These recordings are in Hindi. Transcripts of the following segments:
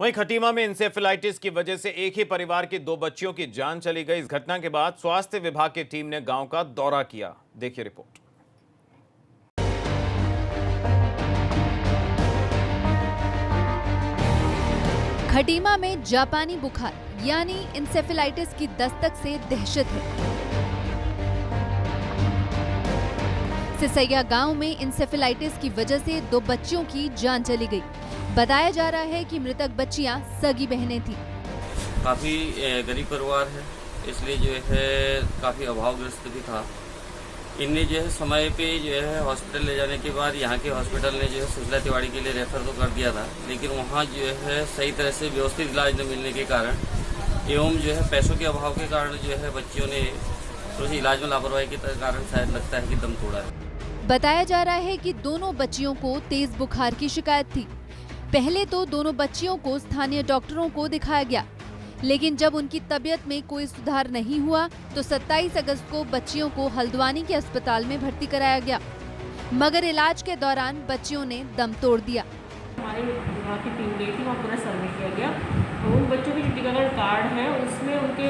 वहीं खटीमा में इंसेफेलाइटिस की वजह से एक ही परिवार की 2 बच्चियों की जान चली गई। इस घटना के बाद स्वास्थ्य विभाग की टीम ने गांव का दौरा किया। देखिए रिपोर्ट। खटीमा में जापानी बुखार यानी इंसेफेलाइटिस की दस्तक से दहशत है। सिसैया गांव में इंसेफेलाइटिस की वजह से 2 बच्चियों की जान चली गई। बताया जा रहा है कि मृतक बच्चियां सगी बहनें थीं। काफ़ी गरीब परिवार है, इसलिए जो है काफ़ी अभावग्रस्त भी था। इनने जो है समय पे जो है हॉस्पिटल ले जाने के बाद यहाँ के हॉस्पिटल ने जो है सुजला तिवाड़ी के लिए रेफर तो कर दिया था, लेकिन वहाँ जो है सही तरह से व्यवस्थित इलाज न मिलने के कारण एवं जो है पैसों के अभाव के कारण जो है बच्चियों ने थोड़ी इलाज में लापरवाही के कारण शायद लगता है कि दम तोड़ा है। बताया जा रहा है कि दोनों बच्चियों को तेज बुखार की शिकायत थी। पहले तो दोनों बच्चियों को स्थानीय डॉक्टरों को दिखाया गया, लेकिन जब उनकी तबीयत में कोई सुधार नहीं हुआ तो 27 अगस्त को बच्चियों को हल्द्वानी के अस्पताल में भर्ती कराया गया, मगर इलाज के दौरान बच्चियों ने दम तोड़ दिया। हमारे विभाग की टीम गई थी, वहाँ पूरा सर्वे किया गया। तो उन बच्चों के जो टीकाकरण कार्ड है उसमें उनके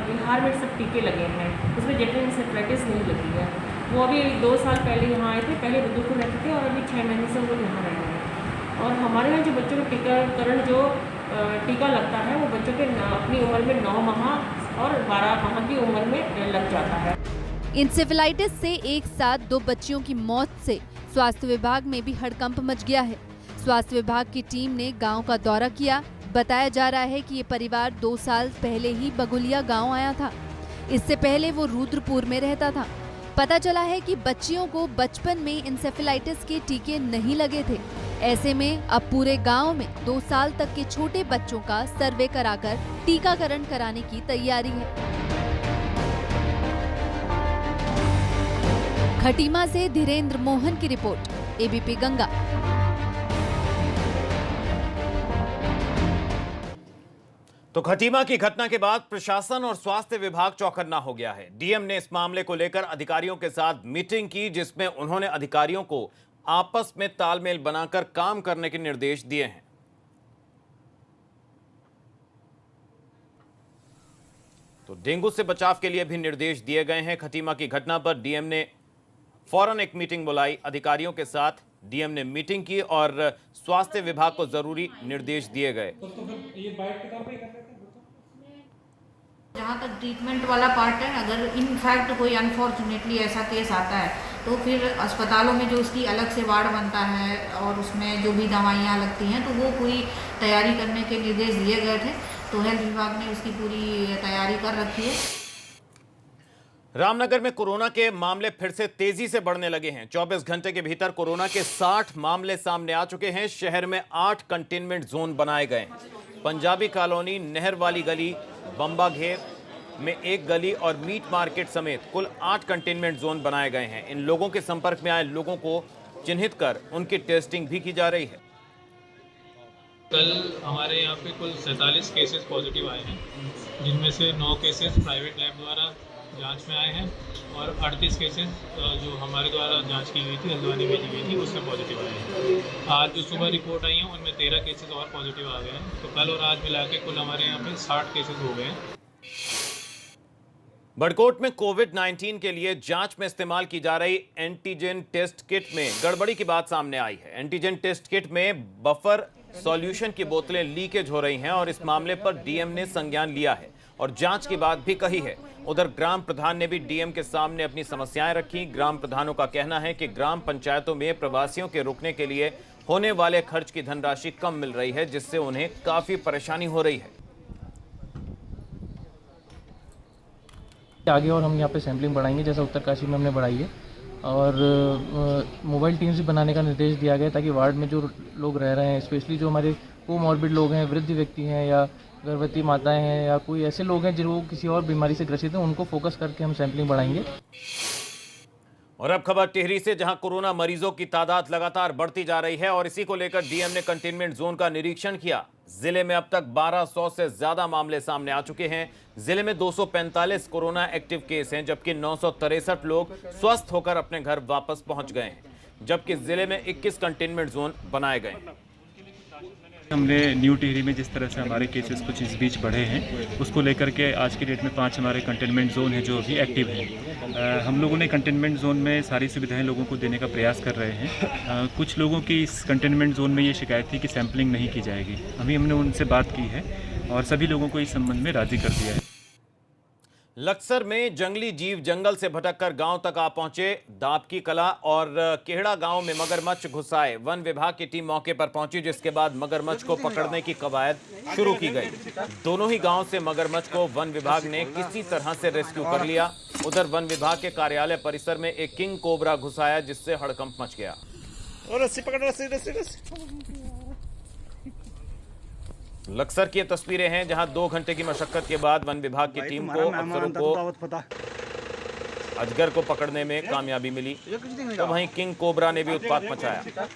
बिहार में सब टीके लगे हैं, उसमें जेटल इंसेफेलाइटिस नहीं लगी है। वो अभी 2 साल पहले यहाँ आए थे, पहले रुद्रपुर रहते थे और अभी 6 महीने से वो यहाँ रह रहे हैं। और हमारे यहाँ जो बच्चों का टीकाकरण जो टीका लगता है वो बच्चों के अपनी उम्र में 9 माह और 12 माह की उम्र में लग जाता है। इंसेफेलाइटिस से एक साथ 2 बच्चियों की मौत से स्वास्थ्य विभाग में भी हड़कंप मच गया है। स्वास्थ्य विभाग की टीम ने गांव का दौरा किया। बताया जा रहा है कि ये परिवार 2 साल पहले ही बगुलिया गांव आया था। इससे पहले वो रुद्रपुर में रहता था। पता चला है कि बच्चियों को बचपन में इंसेफेलाइटिस के टीके नहीं लगे थे। ऐसे में अब पूरे गांव में 2 साल तक के छोटे बच्चों का सर्वे कराकर टीकाकरण कराने की तैयारी है। खटीमा से धीरेन्द्र मोहन की रिपोर्ट, एबीपी गंगा। तो खटीमा की घटना के बाद प्रशासन और स्वास्थ्य विभाग चौकन्ना हो गया है। डीएम ने इस मामले को लेकर अधिकारियों के साथ मीटिंग की, जिसमें उन्होंने अधिकारियों को आपस में तालमेल बनाकर काम करने के निर्देश दिए हैं। तो डेंगू से बचाव के लिए भी निर्देश दिए गए हैं। खटीमा की घटना पर डीएम ने फौरन एक मीटिंग बुलाई। अधिकारियों के साथ डीएम ने मीटिंग की और स्वास्थ्य विभाग को जरूरी निर्देश दिए गए। जहाँ तक ट्रीटमेंट वाला पार्ट है, अगर इनफैक्ट कोई अनफॉर्चुनेटली ऐसा केस आता है तो फिर अस्पतालों में जो उसकी अलग से वार्ड बनता है और उसमें जो भी दवाइयाँ लगती हैं तो वो पूरी तैयारी करने के निर्देश दिए गए थे। तो हेल्थ विभाग ने उसकी पूरी तैयारी कर रखी है। रामनगर में कोरोना के मामले फिर से तेजी से बढ़ने लगे हैं। 24 घंटे के भीतर कोरोना के 60 मामले सामने आ चुके हैं। शहर में 8 कंटेनमेंट जोन बनाए गए। पंजाबी कॉलोनी, नहर वाली गली, बम्बा घेर में 1 गली और मीट मार्केट समेत कुल 8 कंटेनमेंट जोन बनाए गए हैं। इन लोगों के संपर्क में आए लोगों को चिन्हित कर उनकी टेस्टिंग भी की जा रही है। कल हमारे यहाँ पे कुल 47 केसेस पॉजिटिव आए हैं, जिनमें से 9 केसेस प्राइवेट लैब द्वारा जांच में आए हैं और 38 केसेस जो हमारे द्वारा जांच की गई थी, हल्द्वानी भेजी गई थी, उसमें पॉजिटिव आए हैं। आज जो सुबह रिपोर्ट आई है उनमें 13 केसेस और पॉजिटिव आ गए हैं। तो कल और आज मिला के कुल हमारे यहाँ पे 60 केसेस हो गए हैं। बड़कोट में कोविड-19 के लिए जांच में इस्तेमाल की जा रही एंटीजन टेस्ट किट में गड़बड़ी की बात सामने आई है। एंटीजन टेस्ट किट में बफर सॉल्यूशन की बोतलें लीकेज हो रही हैं और इस मामले पर डीएम ने संज्ञान लिया है और जांच की बात भी कही है। उधर ग्राम प्रधान ने भी डीएम के सामने अपनी समस्याएं रखी। ग्राम प्रधानों का कहना है कि ग्राम पंचायतों में प्रवासियों के रुकने के लिए होने वाले खर्च की धनराशि कम मिल रही है, जिससे उन्हें काफी परेशानी हो रही है। आगे और हम यहाँ पे सैंपलिंग बढ़ाएंगे, जैसा उत्तरकाशी में हमने बढ़ाई है, और मोबाइल टीम्स भी बनाने का निर्देश दिया गया ताकि वार्ड में जो लोग रह रहे हैं, स्पेशली जो हमारे कोमॉर्बिड लोग हैं, वृद्ध व्यक्ति हैं या गर्भवती माताएं हैं या कोई ऐसे लोग हैं जिनको किसी और बीमारी से ग्रसित हैं, उनको फोकस करके हम सैंपलिंग बढ़ाएंगे। और अब खबर टिहरी से, जहां कोरोना मरीजों की तादाद लगातार बढ़ती जा रही है और इसी को लेकर डीएम ने कंटेनमेंट जोन का निरीक्षण किया। जिले में अब तक 1200 से ज्यादा मामले सामने आ चुके हैं। जिले में 245 कोरोना एक्टिव केस हैं, जबकि 963 लोग स्वस्थ होकर अपने घर वापस पहुंच गए हैं, जबकि जिले में 21 कंटेनमेंट जोन बनाए गए हैं। हमने न्यू टिहरी में जिस तरह से हमारे केसेस कुछ इस बीच बढ़े हैं, उसको लेकर के आज की डेट में 5 हमारे कंटेनमेंट जोन हैं जो अभी एक्टिव हैं। हम लोगों ने कंटेनमेंट जोन में सारी सुविधाएं लोगों को देने का प्रयास कर रहे हैं। कुछ लोगों की इस कंटेनमेंट जोन में ये शिकायत थी कि सैम्पलिंग नहीं की जाएगी। अभी हमने उनसे बात की है और सभी लोगों को इस संबंध में राजी कर दिया है। लक्सर में जंगली जीव जंगल से भटककर गांव तक आ पहुंचे। दाप की कला और केहड़ा गांव में मगरमच्छ घुस आए। वन विभाग की टीम मौके पर पहुंची, जिसके बाद मगरमच्छ को पकड़ने की कवायद शुरू की गई। दोनों ही गांव से मगरमच्छ को वन विभाग ने किसी तरह से रेस्क्यू कर लिया। उधर वन विभाग के कार्यालय परिसर में एक किंग कोबरा घुस आया, जिससे हड़कंप मच गया। लक्सर की ये तस्वीरें हैं जहां 2 घंटे की मशक्कत के बाद वन विभाग की टीम को अफसरों को अजगर को पकड़ने में कामयाबी मिली, तो वहीं किंग कोबरा ने भी उत्पात मचाया।